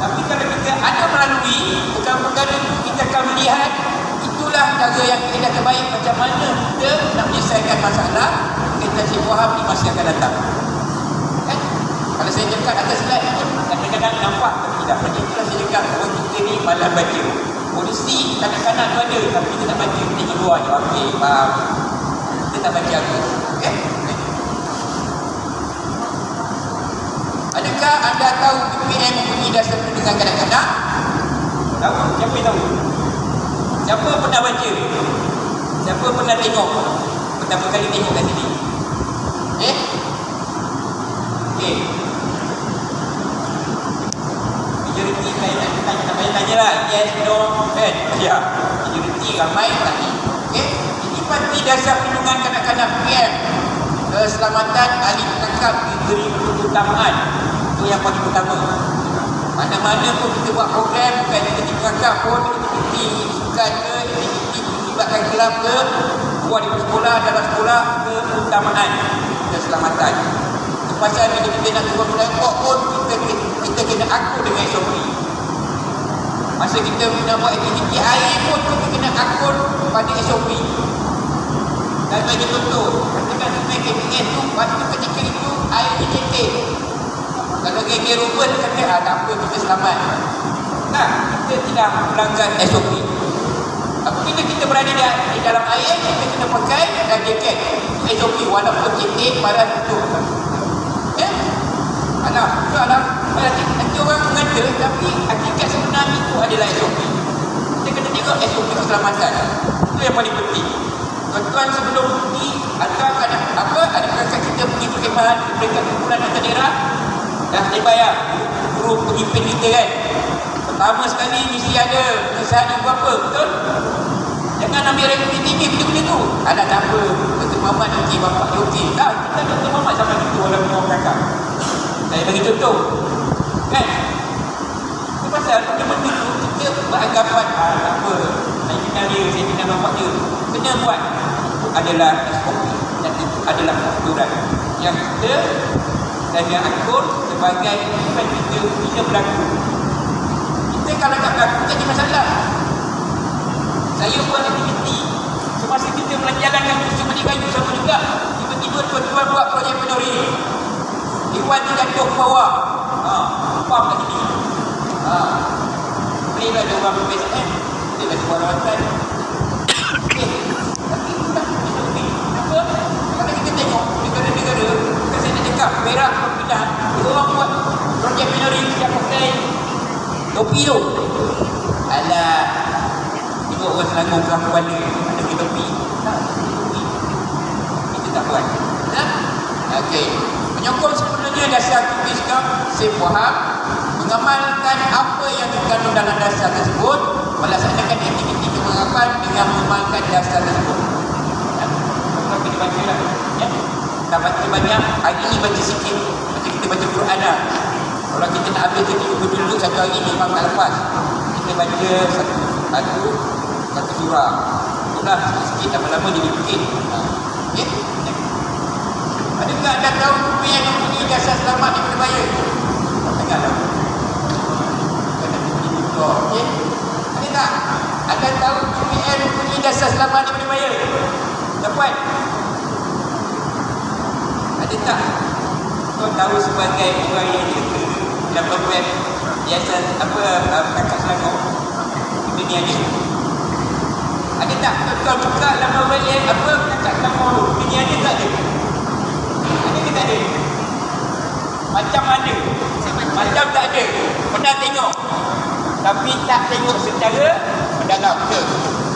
Tapi kalau kita ada melalui perkara-perkara itu, kita akan melihat itulah cara yang tidak terbaik macam mana kita nak menyelesaikan masalah kita faham di masa yang akan datang. Kan? Kalau saya cakap atas slide itu kadang-kadang nampak tapi tidak. Macam itulah saya cakap, orang kita ni malas baca. Polisi kanak-kanak tu ada tapi kita tak baca, kita tengok luar je. Okey, faham. Kita tak baca apa. Okay? Adakah anda tahu PPM mempunyai dasar perlindungan kanak-kanak? Tahu? Siapa yang tahu? Siapa pernah baca? Siapa pernah tengok? Pertama kali tengok kat sini? Okey. Majoriti saya tak payah tanya lah. Yes, no, kan? Ya. Majoriti ramai tadi. Okey. Ini parti dasar perlindungan kanak-kanak PPM. Keselamatan ahli penangkap diberi keutamaan. Itu yang paling utama. Mana-mana pun kita buat program, bukan kita penangkap pun, aktiviti sukan ke, aktiviti melibatkan kelab ke, luar di sekolah, dalam sekolah, keutamaan keselamatan. Pasal bila kita nak turun menangkap pun, kita kena akur dengan SOP. Masa kita nak buat aktiviti air pun, kita kena akur pada SOP. Dan bagi contoh, katakan sungai KPN tu, waktu ketika itu airnya cetek. Kalau geng-geng Ruben kata, tak apa, kita selamat. Nah, kita tidak melanggar SOP. Apabila kita berada di dalam air, kita kena pakai dan jaket SOP walaupun cetek, parah tutup. Ya? Alah, nanti orang mengata, tapi hakikat sebenarnya itu adalah SOP. Kita kena tengok SOP keselamatan. Itu yang paling penting. Tuan-tuan sebelum ini adakah kita pergi perkemahan dekat kumpulan antar daerah? Dah dibayar guru pemimpin kita kan. Pertama sekali mesti ada kesalahan apa, betul? Jangan ambil rekod tinggi benda-benda tu. Tak apa, Dr. Muhammad okey, bapak okey. Tak, kita Dr. Muhammad sama itu orang kakak. Saya bagi contoh. Kan? Itu pasal benda-benda tu kita beranggapan tak apa, saya kenal dia, saya kenal bapak dia. Kena buat adalah SOP dan itu adalah peraturan yang kita saya akur sebagai bukan kita bila berlaku. Kita kalau tak berlaku tak ada masalah. Saya buat aktiviti semasa kita menjalankan usaha kayu sama juga, tiba-tiba tuan-tuan buat projek penori. Iwan tu jatuh ke bawah. Faham tak ini? Boleh ada orang PPSM, boleh ada orang rawatan. Tapi tak okey. Kenapa? Kalau kita tengok negara-negara, bukan saya nak cakap Perak Pindah, orang buat projek minori yang pakai topi tu. Alah, tengok orang Selangor kelam kepala ada pakai topi. Tak, topi. Kita tak buat. Okey. Penyokong sebenarnya dasar aktivisme saya faham mengamalkan apa yang terkandung dalam dasar tersebut, melaksanakan aktiviti kemarapan dengan mengamalkan dasar tersebut. Kalau kita baca lah, ya. Kita baca banyak, hari ini baca sikit, macam kita baca Quran lah. Kalau kita nak ambil 30 juzuk satu hari, memang tak lepas. Kita baca satu surah. Itulah sikit, lama-lama jadi bukit. Okay? Adakah anda tahu PPM yang mempunyai dasar selamat daripada bahaya? Tengah tahu. Okay? Ada tak? Anda tahu PPM mempunyai dasar selamat daripada bahaya? Dapat? Ada tak? Kau tahu sebagai orang yang dapat web biasa kakak Selangor kita ni ada. Ada tak? Kau buka laman web kakak Selangor tu, kita ni ada tak ada? Ada ke tak ada? Macam ada, macam tak ada. Pernah tengok, tapi tak tengok secara mendalam ke?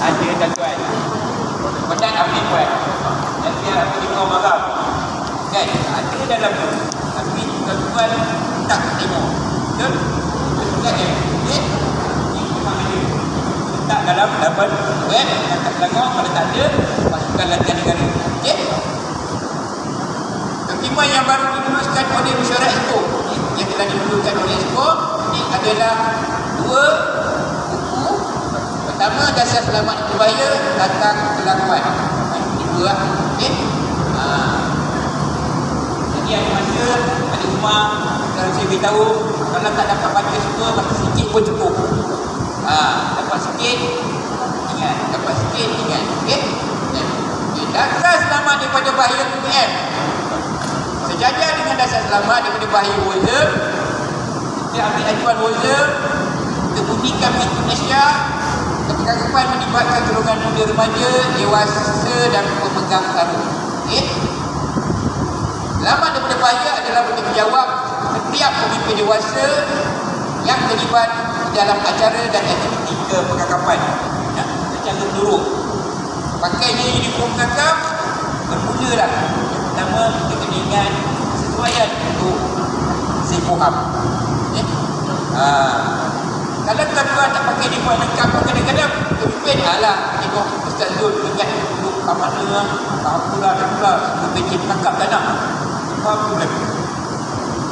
Ada tuan-tuan. Pernah ambil buat. Nanti aku tengok marah. Kan? Ada dalam tu. Tapi tuan-tuan tak tengok. Betul? Betul kan? Okey? Ini memang ada. Letak dalam web, angkat selangor. Kalau tak ada, masukkan latihan negara. Okey? Dokumen yang baru diluluskan oleh Mesyuarat Exco, yang telah diluluskan oleh Exco, ini adalah 2 buku. Pertama, Dasar Selamat Berbahaya Datang Kelakuan. Ini 2 lah. Okey? Jadi ada masa, ada rumah, kalau saya beritahu, kalau tak dapat baca semua, baca sikit pun cukup. Dapat sikit, ingat. Dapat sikit, ingat. Okey? Dasar Selamat daripada Bahaya PPM. Sejajar dengan Dasar Selamat daripada Bahaya WOZER, kita ambil ajuan WOZER, kita bunyikan Indonesia, kekekapan melibatkan golongan muda remaja, dewasa dan pemegang taruh. Okey? Selamat daripada bahaya adalah bertanggungjawab setiap pemimpin dewasa yang terlibat dalam acara dan aktiviti kekekapan. Secara menurut. Pakainya uniform kakap, bermulalah. Pertama, kita kena ingat sesuaian untuk Zipoham. Kalau tuan-tuan tak pakai uniform lengkap, kadang-kadang pemimpin, tengok Ustaz Zul ingat duduk amanah, apalah, pemimpin kakap tak nak. Faham problem?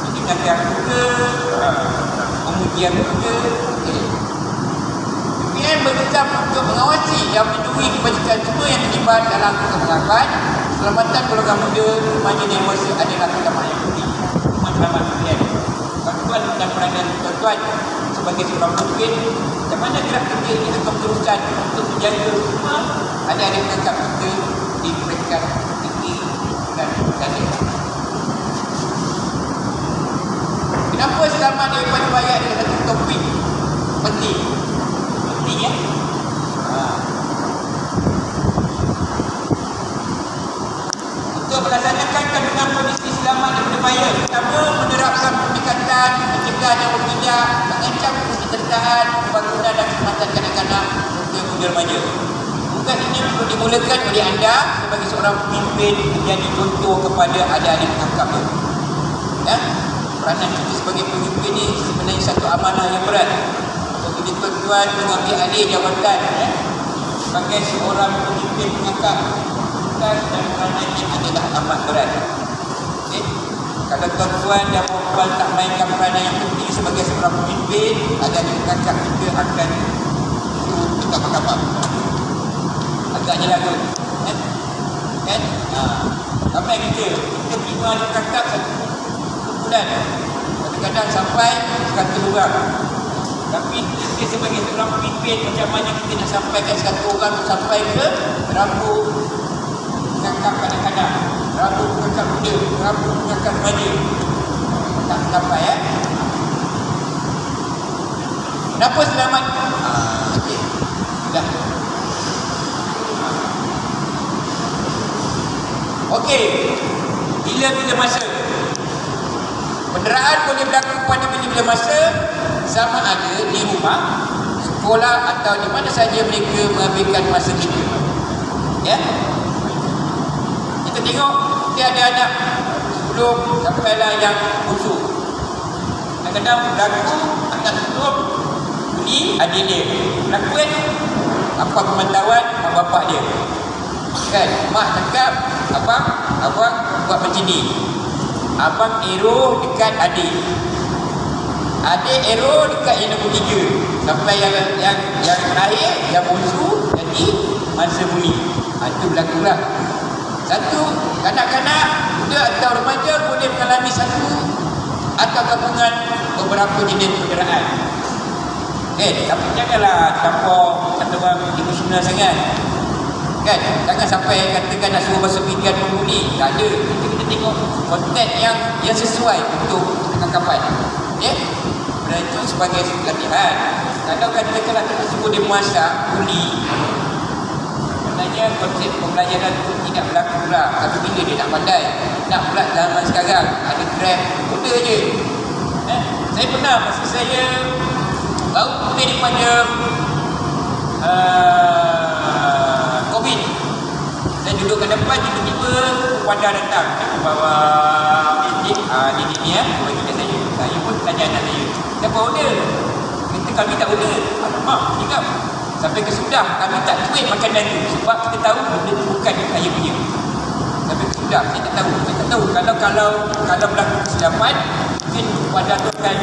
Jadi pengajian juga, pengujian juga. PPM bekerja untuk mengawasi dan melindungi kebajikan semua yang terlibat dalam kekekapan. Keselamatan golongan muda remaja dewasa adalah utama yang penting. Selamat PPM. Tuan-tuan dan peranan tuan-tuan sebagai seorang pemimpin, macam mana gerak kerja ini akan teruskan untuk menjaga semua adik-adik kakak kita di peringkat tinggi dan ganda. Kenapa selamat daripada bahaya adalah satu topik penting? Penting ya? Untuk melaksanakan kandungan kondisi selamat daripada bahaya, pertama menerapkan pendekatan mencegah dan bertindak mengancam kesertaan, pembangunan dan keselamatan kanak-kanak serta muda remaja. Tugas ini perlu dimulakan oleh anda sebagai seorang pemimpin menjadi contoh kepada adik-adik kakak. Ya? Peranan kita sebagai pemimpin ini sebenarnya satu amanah yang berat. Apabila tuan-tuan mengambil alih jawatan sebagai seorang pemimpin pengangkat, tugas dan peranan ini adalah amat berat. Okay? Kalau tuan-tuan dan puan tak mainkan peranan yang penting sebagai seorang pemimpin, adik-adik pengangkat kita akan turun kapal-kapal. Agaknya lagu. Kan? Ramai kita terima adik pengangkat satu bulan, kadang-kadang sampai 100 orang. Tapi kita sebagai seorang pemimpin, macam mana kita nak sampaikan 100 orang tu sampai ke rambut pengangkat kadang-kadang, rambut pengangkat muda, rambut pengangkat remaja, tak sampai ya. Kenapa selamat? Okey, dah. Okey, bila-bila masa penderaan boleh berlaku pada bila-bila masa, sama ada di rumah, sekolah atau di mana saja mereka menghabiskan masa mereka. Ya? Kita tengok, dia ada anak sebelum sampailah yang busuk. Kadang-kadang berlaku anak sebelum bunyi adik dia. Berlaku apa pemantauan mak bapak dia. Kan? Mak cakap, abang buat macam ni. Abang ero dekat adik. Adik ero dekat yang nombor 3. Sampai yang terakhir, yang bungsu jadi masa bunyi. Itu berlakulah. Satu, kanak-kanak muda atau remaja boleh mengalami satu atau gabungan beberapa jenis penderaan. Tapi janganlah campur kata orang emosional sangat. Kan? Jangan sampai katakan nak suruh basuh pinggan penghuni. Tak ada. Kita tengok konteks yang sesuai untuk kekekapan. Ya? Dan itu sebagai latihan. Kalau katakanlah kita suruh dia masak bunyi, sebenarnya konsep pembelajaran itu tidak berlaku pula. Tapi bila dia nak pandai, nak pula zaman sekarang ada Grab, muda je. Saya pernah masa saya baru pulih daripada COVID. Saya duduk kat depan, tiba-tiba wadah datang. Saya bawa ni bagi kat saya. Saya pun tanya anak saya, siapa order? Kata kami tak order. Alamak, tinggal. Sampai ke sudah kami tak tweet makanan tu sebab kita tahu benda tu bukan saya punya. Sampai ke sudah saya tak tahu. Kalau berlaku kesilapan, mungkin wadah tu akan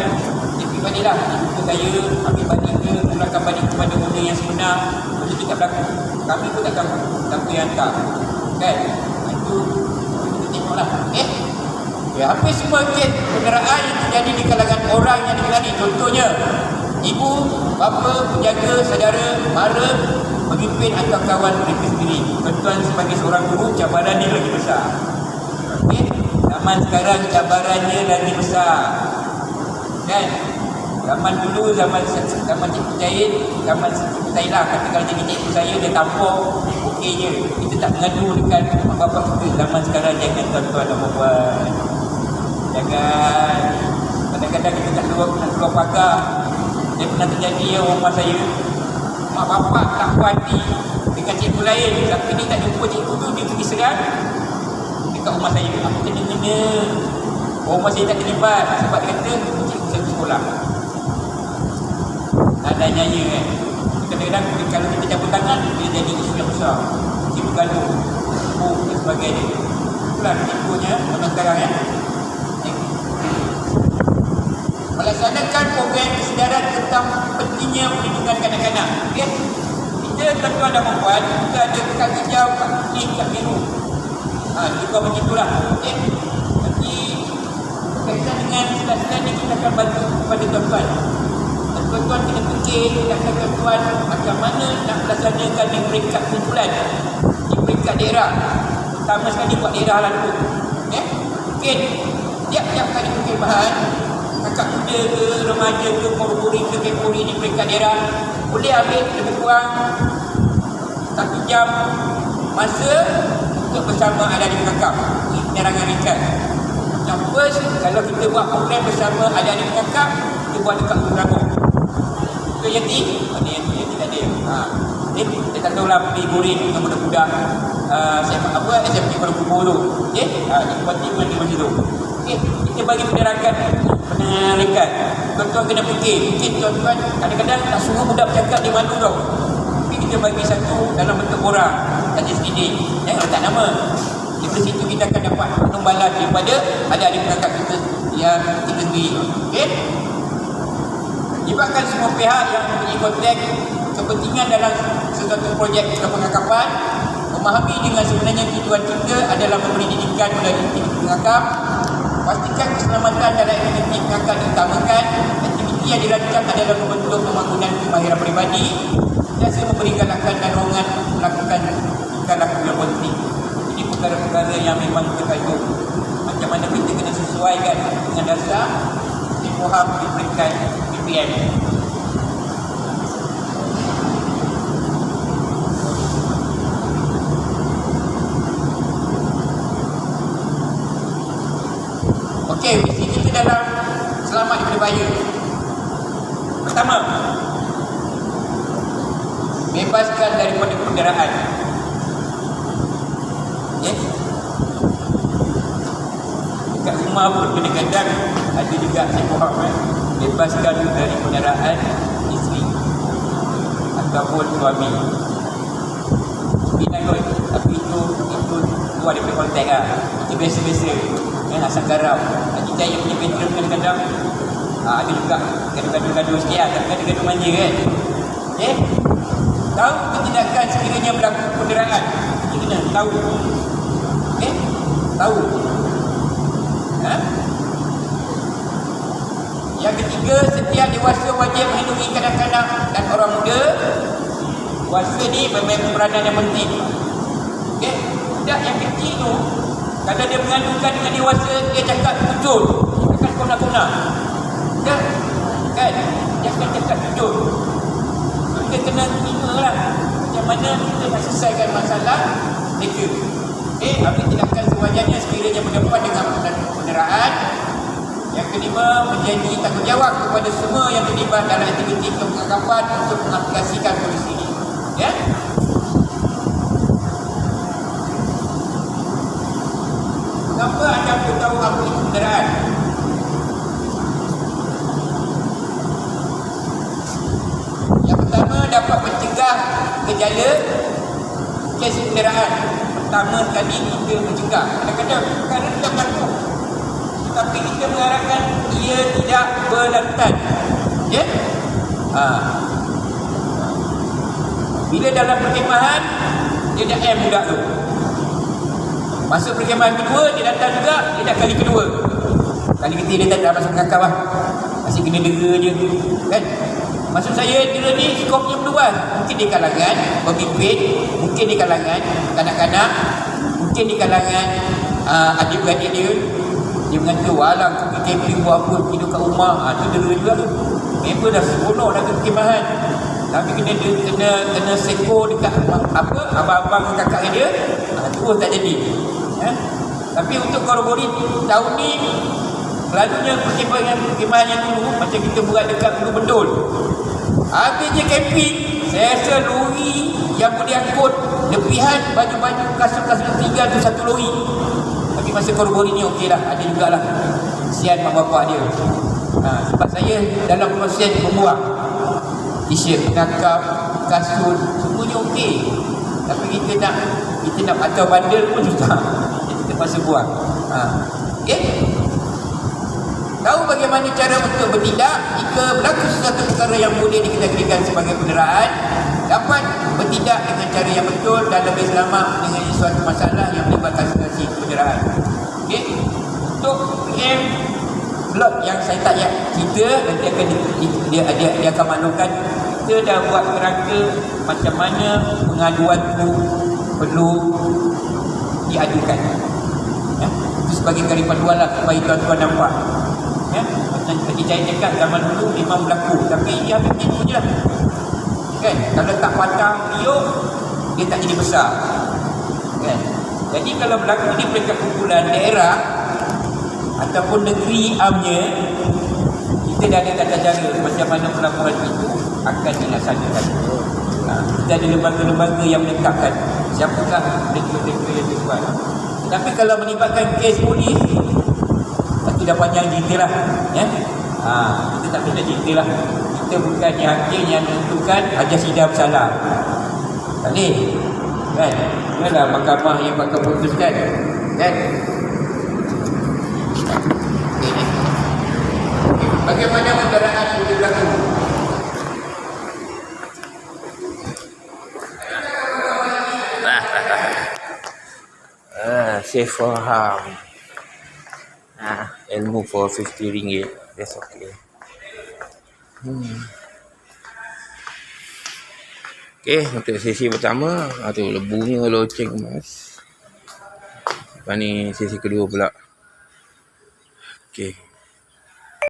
jadi balik lah. Jumpa saya, ambil balik ke, pulangkan balik kepada owner yang sebenar. Benda tu tak berlaku. Kami pun tak tahu siapa yang hantar. Kan? Itu kita tengoklah. Hampir semua kes kenderaan yang terjadi di kalangan orang yang dikelani. Contohnya, ibu, bapa, penjaga, saudara, mara, pemimpin atau kawan mereka sendiri. Tuan sebagai seorang guru, cabaran dia lagi besar. Zaman sekarang cabarannya lagi besar. Kan? Zaman dulu, zaman Cikgu Jahit, zaman Cikgu Zailah, katakan jadi cikgu saya, dia tampung, okey je. Kita tak mengadu dengan mak bapak kita. Zaman sekarang jangan tuan-tuan dan puan. Jangan. Kadang-kadang kita nak keluar pagar. Dia pernah terjadi ya rumah saya. Mak bapak tak puas hati dengan cikgu lain. Tapi dia tak jumpa cikgu tu, dia pergi serang dekat rumah saya. Apa kena-kena? Rumah saya tak terlibat sebab dia kata cikgu saya pergi sekolah. Ada nyaya kan. Kadang-kadang kalau kita campur tangan, dia jadi isu yang besar. Cikgu gaduh, dan sebagainya. Itulah cikgunya zaman sekarang ya. Melaksanakan program kesedaran tentang pentingnya perlindungan kanak-kanak. Okay? Kita tuan-tuan dan puan, kita ada kad hijau, kad kuning, kad biru. Juga begitulah. Okay? Nanti berkaitan dengan sila-sila ni kita akan bantu kepada tuan-tuan. Tuan-tuan kena fikir kata tuan macam mana nak melaksanakan di peringkat kumpulan, di peringkat daerah. Pertama sekali buat daerah lah dulu. Okay? Mungkin tiap-tiap kali perkhidmatan, kakak muda ke, remaja ke, puri-puri ke, kepuri di peringkat daerah, boleh ambil lebih kurang 1 jam masa untuk bersama ada di Kakak penerangan ringkas. Yang first, kalau kita buat program bersama ada di Kakak, kita buat dekat Gunung Ranggung. Itu Yati? Mana Yati tak ada? Dia tak tahulah pergi boring dengan budak-budak saya pergi pada kubur tu. Okay? Departemen di macam tu. Okay? Kita bagi penerangan ringkas. Tuan-tuan kena fikir. Mungkin tuan-tuan kadang-kadang tak suruh budak bercakap di malu tau. Tapi kita bagi satu dalam bentuk orang. Tadi sedikit. Jangan letak nama. Dari situ kita akan dapat penumbalan daripada adik-adik kakak kita yang kita sendiri. Okay? Libatkan semua pihak yang mempunyai konteks kepentingan dalam sesuatu projek pengakapan. Memahami dengan sebenarnya tujuan kita adalah memberi didikan kepada aktiviti pengakap. Pastikan keselamatan dalam aktiviti pengakap diutamakan. Aktiviti yang dirancang adalah membentuk pembangunan kemahiran peribadi dan memberi galakan dan dorongan melakukan laku yang penting. Ini perkara-perkara yang memang terkait macam mana kita kena sesuaikan dengan dasar dipoham diberikan BPM. Okey, misi kita dalam selamat daripada bahaya. Pertama, bebaskan daripada kenderaan. Yes. Dekat rumah pun kadang-kadang ada juga saya faham bebaskan dari kenderaan isteri ataupun suami. Pinang kot, tapi itu keluar daripada konteks lah. Itu biasa-biasa. Asam garam. Kita yang punya bedroom kadang-kadang ada juga gaduh-gaduh sikit lah. Gaduh-gaduh manja kan. Okay? Tahu ketindakan sekiranya berlaku kenderaan. Kita kena tahu. Okay? Tahu. Yang ketiga, setiap dewasa wajib melindungi kanak-kanak dan orang muda. Dewasa ni bermain peranan yang penting. Okay? Budak yang kecil tu, kalau dia mengadukan dengan dewasa, dia cakap jujur. Dia akan kona-kona. Kan? Dia akan cakap jujur. Kita kena terima lah macam mana kita nak selesaikan masalah mereka. Ambil tindakan sewajarnya sekiranya berdepan dengan kenderaan Yang kelima, menjadi tanggungjawab kepada semua yang terlibat dalam aktiviti kepengakapan untuk mengaplikasikan polisi ini. Ya. Kenapa anda perlu tahu apa itu kenderaan? Yang pertama, dapat mencegah gejala kes kenderaan. Pertama kali kita mencegah. Kadang-kadang perkara tidak berlaku, tetapi kita mengharapkan ia tidak berlanjutan. Ya? Bila dalam perkhemahan, dia dah budak tu. Masuk perkhemahan kedua, dia datang juga, dia dah kali kedua. Kali ketiga dia tak dah masuk pengakap lah. Masih kena dera je. Kan? Maksud saya, dera ni skopnya berluas. Mungkin di kalangan pemimpin, mungkin di kalangan kanak-kanak, mungkin di kalangan adik-beradik dia. Dia mengatakan, walang pergi camping buat apa, tidur kat rumah. Tu dera juga tu. Member dah seronok dah ke perkhemahan. Tapi kena seko dekat abang-abang kakak dia, terus tak jadi. Tapi untuk korobori tahun ni, selalunya perkhemahan yang dulu macam kita buat dekat Ulu Bendul. Habis je camping, saya rasa lori yang boleh angkut lebihan baju-baju kasut-kasut 3 tu satu lori. Tapi masa korobori ni okey lah, ada jugalah. Kesian mak bapak dia. Sebab saya dalam proses membuang t-shirt, pengakap, kasut, semuanya okey. Tapi kita nak patah bandel pun susah. Kita terpaksa buang. Okey? Tahu bagaimana cara untuk bertindak jika berlaku sesuatu perkara yang boleh dikategorikan sebagai penderaan, dapat bertindak dengan cara yang betul dan lebih selamat dengan suatu masalah yang melibatkan situasi penderaan. Okey? Untuk PM blog yang saya tak payah cerita, nanti akan dia akan maklumkan. Kita dah buat kerangka macam mana pengaduan tu perlu diadukan. Ya? Itu sebagai kali panduan lah supaya tuan-tuan nampak. Ya? Macam tadi saya cakap, zaman dulu memang berlaku, tapi dia habis macam tu je lah. Kan? Kalau tak patang riuk, dia tak jadi besar. Kan? Jadi kalau berlaku di peringkat kumpulan daerah ataupun negeri amnya, kita dah ada tata cara macam mana pelaporan itu akan dilaksanakan. Kita ada lembaga-lembaga yang menetapkan siapakah mereka-mereka yang dibuat. Tetapi kalau melibatkan kes polis, itu dah panjang cerita lah. Ya? Kita tak boleh cerita lah. Kita bukan hakim yang menentukan Haji Sidar bersalah. Tak boleh. Kan? Inilah mahkamah yang bakal putuskan. Kan? Bagaimana kenderaan boleh berlaku? Safe for harm. Ilmu for RM50. That's okay. Okay, untuk sesi pertama, tu lebunya loceng emas. Lepas ni sesi kedua pula. Okay.